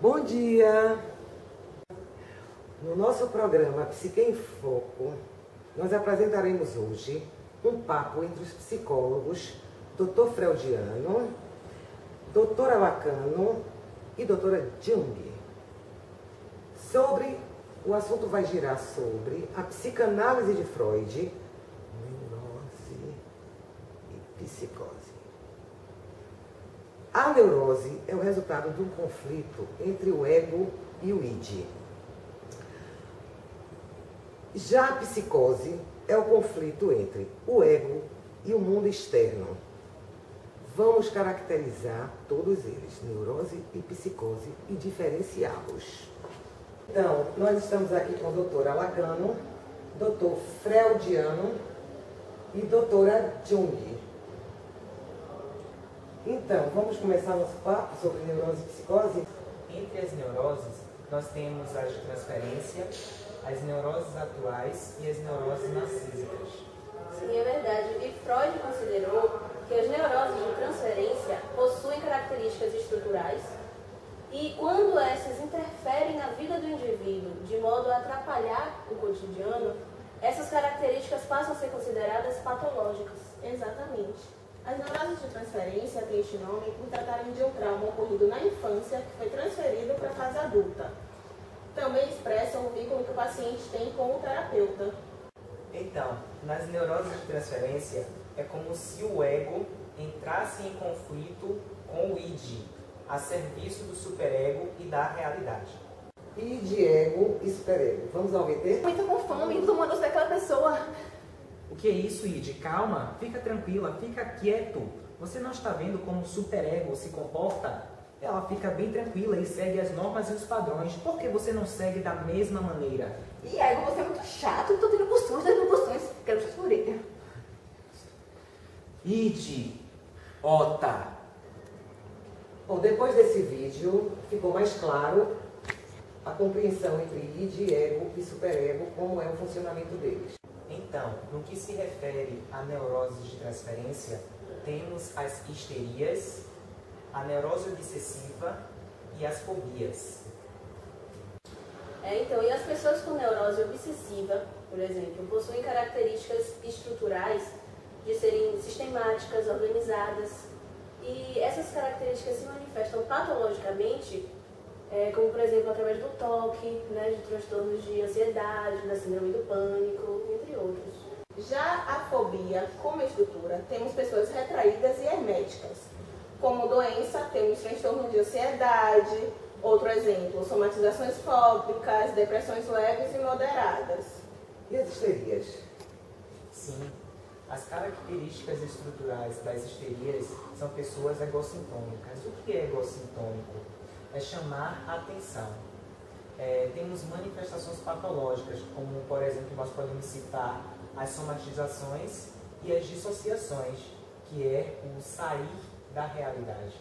Bom dia! No nosso programa Psique em Foco, nós apresentaremos hoje um papo entre os psicólogos Dr. Freudiano, Doutora Lacan e Doutora Jung. O assunto vai girar sobre a psicanálise de Freud, neurose e psicose. A neurose é o resultado de um conflito entre o ego e o id. Já a psicose é o conflito entre o ego e o mundo externo. Vamos caracterizar todos eles, neurose e psicose, e diferenciá-los. Então, nós estamos aqui com a doutora Lacan, doutor Freudiano e doutora Jung. Então, vamos começar nosso papo sobre neurose e psicose? Entre as neuroses, nós temos as de transferência, as neuroses atuais e as neuroses narcísicas. Sim, é verdade. E Freud considerou que as neuroses de transferência possuem características estruturais e quando essas interferem na vida do indivíduo de modo a atrapalhar o cotidiano, essas características passam a ser consideradas patológicas. Exatamente. As neuroses de transferência têm este nome por tratarem de um trauma ocorrido na infância que foi transferido para a fase adulta. Também expressam o vínculo que o paciente tem com o terapeuta. Então, nas neuroses de transferência, é como se o ego entrasse em conflito com o id, a serviço do superego e da realidade. Id, ego e superego. Vamos ao VT? Muito com fome, tomando daquela pessoa. O que é isso, Id? Calma, fica tranquila, fica quieto. Você não está vendo como o superego se comporta? Ela fica bem tranquila e segue as normas e os padrões. Por que você não segue da mesma maneira? E ego, você é muito chato, tô tendo costumes, quero te orelha. Id, ota. Bom, depois desse vídeo, ficou mais claro a compreensão entre id, ego e superego, como é o funcionamento deles. Então, no que se refere a neuroses de transferência, temos as histerias, a neurose obsessiva e as fobias. Então, e as pessoas com neurose obsessiva, por exemplo, possuem características estruturais de serem sistemáticas, organizadas, e essas características se manifestam patologicamente, como por exemplo através do toque, né, de transtornos de ansiedade, da síndrome do pânico, entre outros. Já a fobia, como estrutura, temos pessoas retraídas e herméticas. Como doença, temos transtornos de ansiedade, outro exemplo, somatizações fóbicas, depressões leves e moderadas. E as histerias? Sim, as características estruturais das histerias são pessoas egossintônicas. O que é egocintônico? É chamar a atenção. Temos manifestações patológicas, como, por exemplo, nós podemos citar as somatizações e as dissociações, que é o sair da realidade.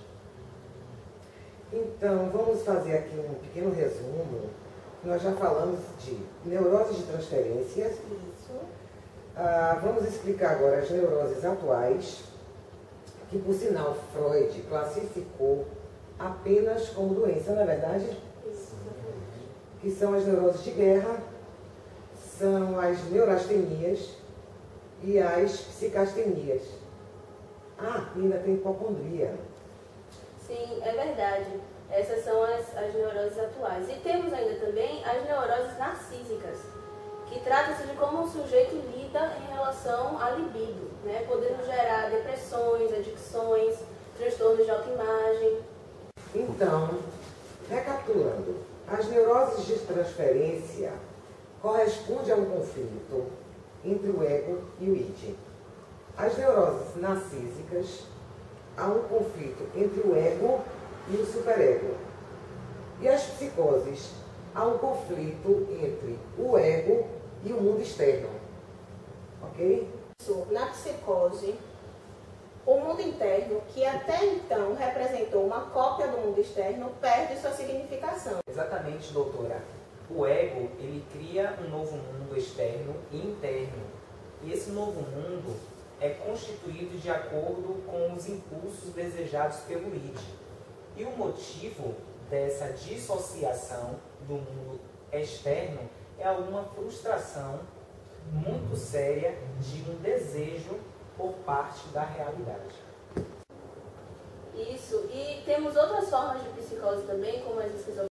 Então, vamos fazer aqui um pequeno resumo. Nós já falamos de neuroses de transferência. Isso. Vamos explicar agora as neuroses atuais, que por sinal Freud classificou apenas como doença, não é verdade? Isso. Que são as neuroses de guerra, são as neurastenias e as psicastenias. E ainda tem hipocondria. Sim, é verdade. Essas são as neuroses atuais. E temos ainda também as neuroses narcísicas, que trata-se de como o sujeito lida em relação à libido, né? Podendo gerar depressões, adicções, transtornos de autoimagem. Então, recapitulando, as neuroses de transferência correspondem a um conflito entre o ego e o id. As neuroses narcísicas há um conflito entre o ego e o superego. E as psicoses há um conflito entre o ego e o mundo externo. Ok? Na psicose, o mundo interno, que até então representou uma cópia do mundo externo, perde sua significação. Exatamente, doutora. O ego, ele cria um novo mundo externo e interno. E esse novo mundo é constituído de acordo com os impulsos desejados pelo id. E o motivo dessa dissociação do mundo externo é alguma frustração muito séria de um desejo por parte da realidade. Isso, e temos outras formas de psicose também, como as esquizofrenia.